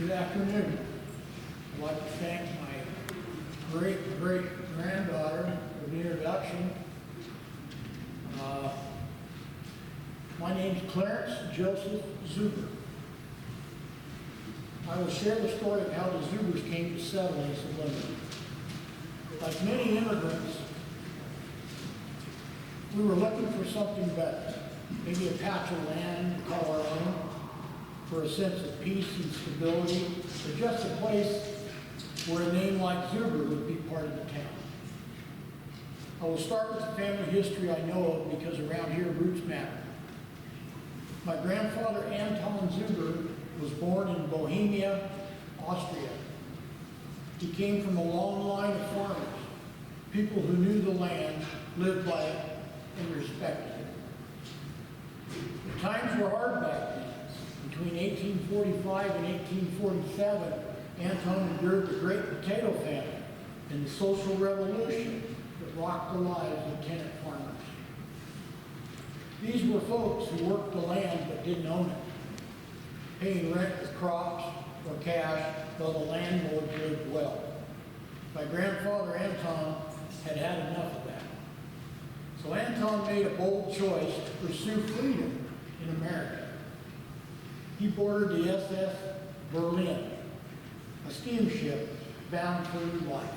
Good afternoon. I'd like to thank my great-great-granddaughter for the introduction. My name's Clarence Joseph Zuber. I will share the story of how the Zubers came to settle in Subliminal. Like many immigrants, we were looking for something better, maybe a patch of land to call our own, for a sense of peace and stability, or just a place where a name like Zuber would be part of the town. I will start with the family history I know of because around here roots matter. My grandfather, Anton Zuber, was born in Bohemia, Austria. He came from a long line of farmers, people who knew the land, lived by it, and respected it. The times were hard back then. Between 1845 and 1847, Anton endured the Great Potato Famine and the Social Revolution that rocked the lives of tenant farmers. These were folks who worked the land but didn't own it, paying rent with crops or cash while the landlord lived well. My grandfather Anton had had enough of that. So Anton made a bold choice to pursue freedom in America. He boarded the S1000013, a steamship bound for new life.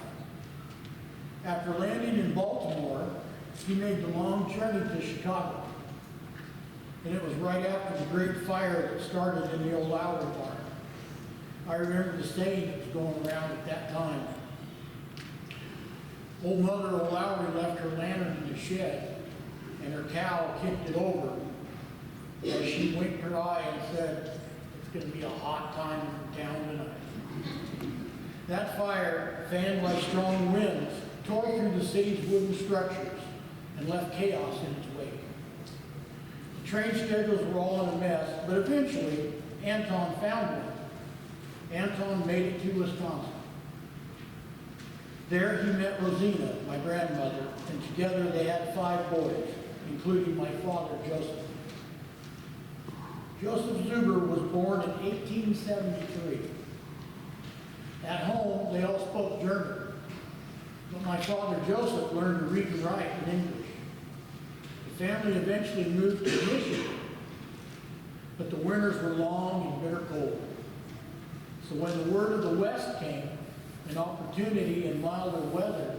After landing in Baltimore, he made the long journey to Chicago. And it was right after the great fire that started in the old Lowry barn. I remember the saying that was going around at that time. Old Mother O'Lowry left her lantern in the shed, and her cow kicked it over as she winked her eye and said, "It's going to be a hot time in town tonight." That fire, fanned by strong winds, tore through the city's wooden structures and left chaos in its wake. The train schedules were all in a mess, but eventually Anton found one. Anton made it to Wisconsin. There he met Rosina, my grandmother, and together they had 5 boys, including my father, Joseph. Joseph Zuber was born in 1873. At home, they all spoke German, but my father, Joseph, learned to read and write in English. The family eventually moved to Michigan, but the winters were long and bitter cold. So when the word of the West came, an opportunity in milder weather,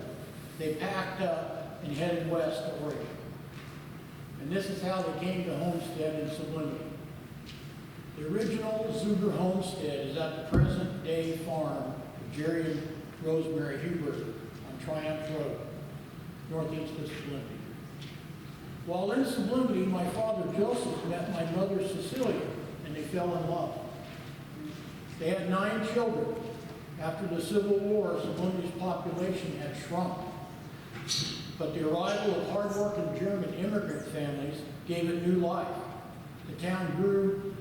they packed up and headed west to Oregon. And this is how they came to homestead in Subliminal. The original Zuber homestead is at the present-day farm of Jerry and Rosemary Huber on Triumph Road, northeast of Subliminal. While in Subliminal, my father Joseph met my mother Cecilia, and they fell in love. They had 9 children. After the Civil War, Subliminal's population had shrunk. But the arrival of hard-working German immigrant families gave it new life. The town grew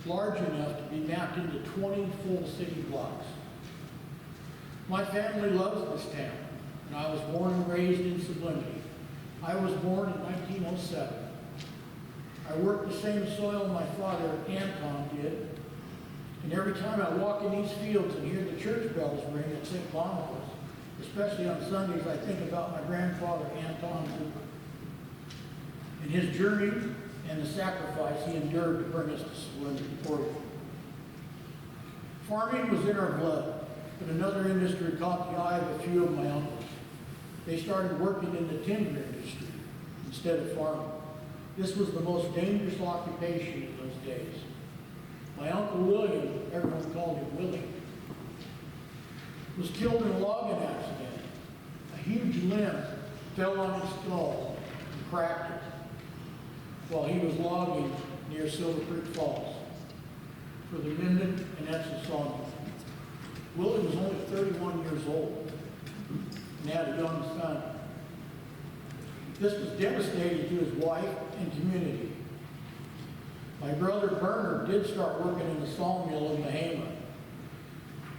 large enough to be mapped into 20 full city blocks. My family loves this town, and I was born and raised in Subliminal. I was born in 1907. I worked the same soil my father Anton did, and every time I walk in these fields and hear the church bells ring at St. Boniface, especially on Sundays, I think about my grandfather Anton Zuber and his journey and the sacrifice he endured to bring us to Subliminal. Farming was in our blood, but another industry caught the eye of a few of my uncles. They started working in the timber industry instead of farming. This was the most dangerous occupation in those days. My Uncle William, everyone called him Willie, was killed in a logging accident. A huge limb fell on his skull and cracked it while he was logging near Silver Creek Falls for the Minden and Etzel sawmill. Willie was only 31 years old and had a young son. This was devastating to his wife and community. My brother Bernard did start working in the sawmill in Bahama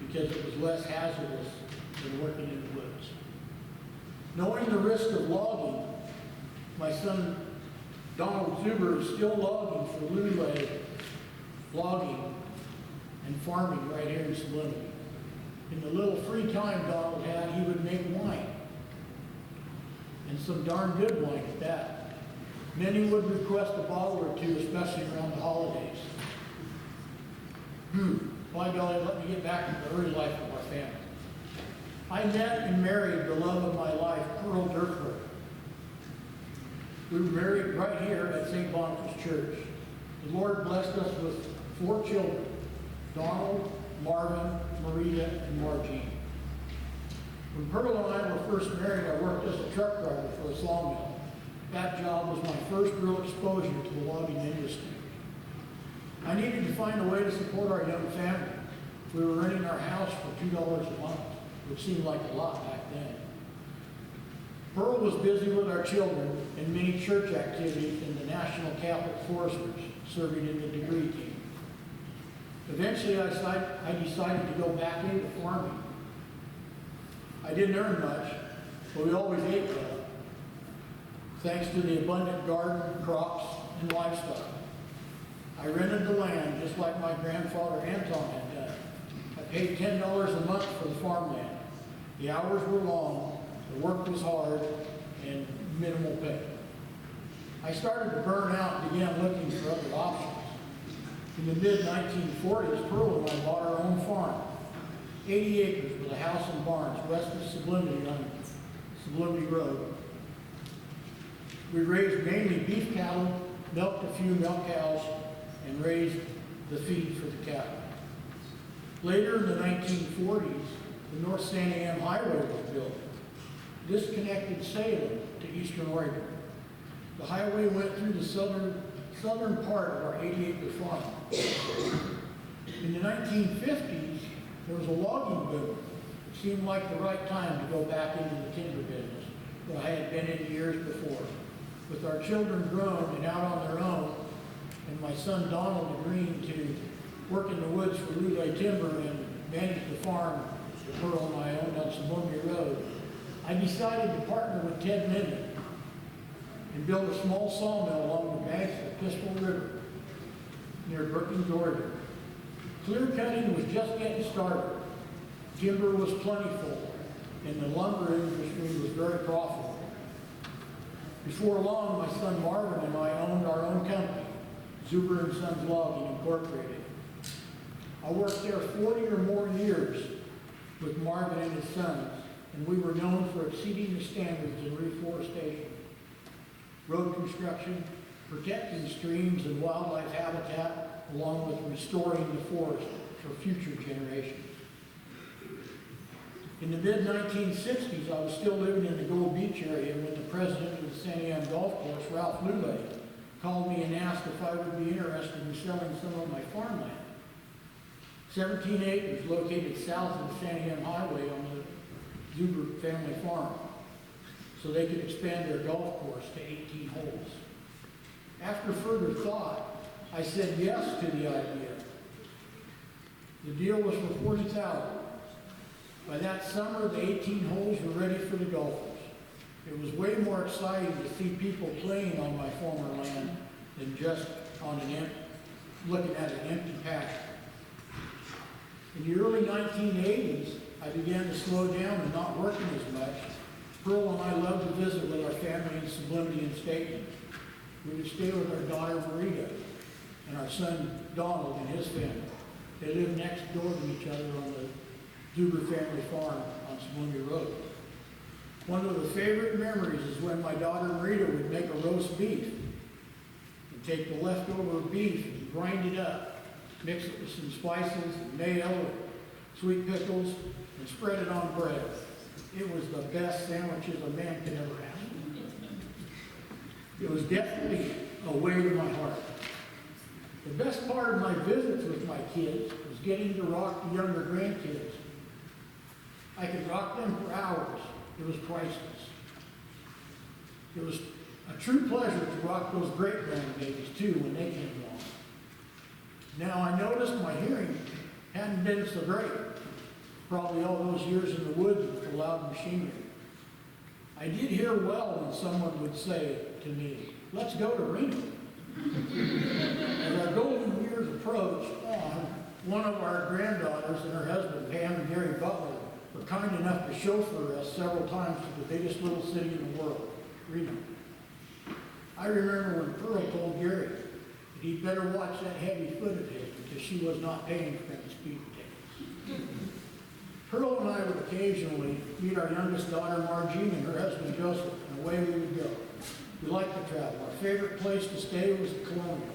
because it was less hazardous than working in the woods. Knowing the risk of logging, my son Donald Zuber is still logging for Lulay Logging and farming right here in Sublimity. In the little free time Donald had, he would make wine. And some darn good wine at that. Many would request a bottle or two, especially around the holidays. By golly, let me get back to the early life of our family. I met and married the love of my life, Pearl Dirkler. We were married right here at St. Boniface Church. The Lord blessed us with 4 children, Donald, Marvin, Marita, and Margene. When Pearl and I were first married, I worked as a truck driver for a sawmill. That job was my first real exposure to the logging industry. I needed to find a way to support our young family. We were renting our house for $2 a month, which seemed like a lot back then. Pearl was busy with our children and many church activities in the National Catholic Foresters, serving in the degree team. Eventually, I decided to go back into farming. I didn't earn much, but we always ate well, thanks to the abundant garden, crops, and livestock. I rented the land just like my grandfather Anton had done. I paid $10 a month for the farmland. The hours were long, the work was hard, and minimal pay. I started to burn out and began looking for other options. In the mid-1940s, Pearl and I bought our own farm, 80 acres with a house and barns west of Sublimity on Sublimity Road. We raised mainly beef cattle, milked a few milk cows, and raised the feed for the cattle. Later in the 1940s, the North San Am Highway was built. This connected Salem to eastern Oregon. The highway went through the southern part of our 80-acre farm. In the 1950s, there was a logging boom. It seemed like the right time to go back into the timber business that I had been in years before. With our children grown and out on their own, and my son Donald agreeing to work in the woods for Lulay Timber and manage the farm that Pearl and I owned on Sublimity Road, I decided to partner with Ted Midman and build a small sawmill along the banks of the Pistol River near Brookings, Oregon. Clear cutting was just getting started. Timber was plentiful, and the lumber industry was very profitable. Before long, my son Marvin and I owned our own company, Zuber and Sons Logging Incorporated. I worked there 40 or more years with Marvin and his sons, and we were known for exceeding the standards in reforestation, road construction, protecting streams and wildlife habitat, along with restoring the forest for future generations. In the mid-1960s, I was still living in the Gold Beach area when the president of the San Am Golf Course, Ralph Lulay, called me and asked if I would be interested in selling some of my farmland. 17 acres located south of the San Am Highway on the Zuber family farm, so they could expand their golf course to 18 holes. After further thought, I said yes to the idea. The deal was for $40,000. By that summer, the 18 holes were ready for the golfers. It was way more exciting to see people playing on my former land than just on looking at an empty patch. In the early 1980s, I began to slow down and not working as much. Pearl and I loved to visit with our family in Sublimity and Staten. We would stay with our daughter Marita and our son Donald and his family. They lived next door to each other on the Zuber family farm on Sublimity Road. One of the favorite memories is when my daughter Marita would make a roast beef and take the leftover beef and grind it up, mix it with some spices, mayo, and sweet pickles, and spread it on bread. It was the best sandwiches a man could ever have. It was definitely a way to my heart. The best part of my visits with my kids was getting to rock the younger grandkids. I could rock them for hours. It was priceless. It was a true pleasure to rock those great grandbabies too when they came along. Now I noticed my hearing hadn't been so great, probably all those years in the woods with the loud machinery. I did hear well when someone would say to me, "Let's go to Reno." As our golden years approached, one of our granddaughters and her husband, Pam and Gary Butler, were kind enough to chauffeur us several times to the biggest little city in the world, Reno. I remember when Pearl told Gary that he'd better watch that heavy foot of his because she was not paying for any speed tickets. Pearl and I would occasionally meet our youngest daughter, Margene, and her husband, Joseph, and away we would go. We liked to travel. Our favorite place to stay was the Colonial.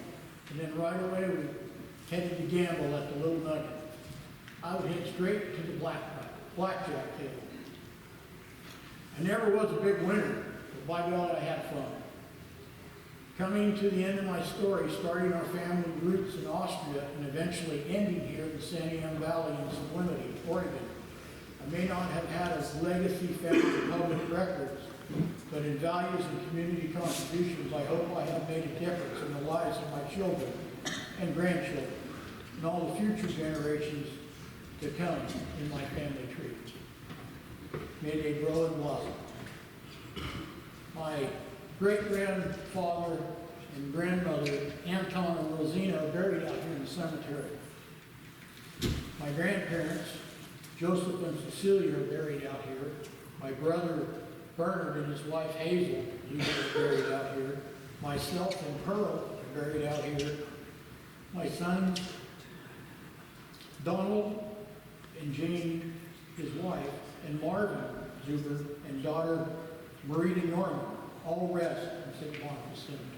And then right away, we headed to gamble at the Little Nugget. I would head straight to the blackjack table. I never was a big winner, but by God, I had fun. Coming to the end of my story, starting our family roots in Austria and eventually ending here in the Santiam Valley in Sublimity, Oregon. I may not have had a legacy found in public records, but in values and community contributions, I hope I have made a difference in the lives of my children and grandchildren and all the future generations to come in my family tree. May they grow and blossom. My great-grandfather and grandmother, Anton and Rosina, are buried out here in the cemetery. My grandparents, Joseph and Cecilia, are buried out here. My brother, Bernard, and his wife, Hazel, are buried out here. Myself and Pearl are buried out here. My son, Donald, and Jane, his wife, and Marvin Zuber, and daughter, Marita Norman, all rest in St. Boniface Cemetery.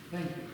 Thank you.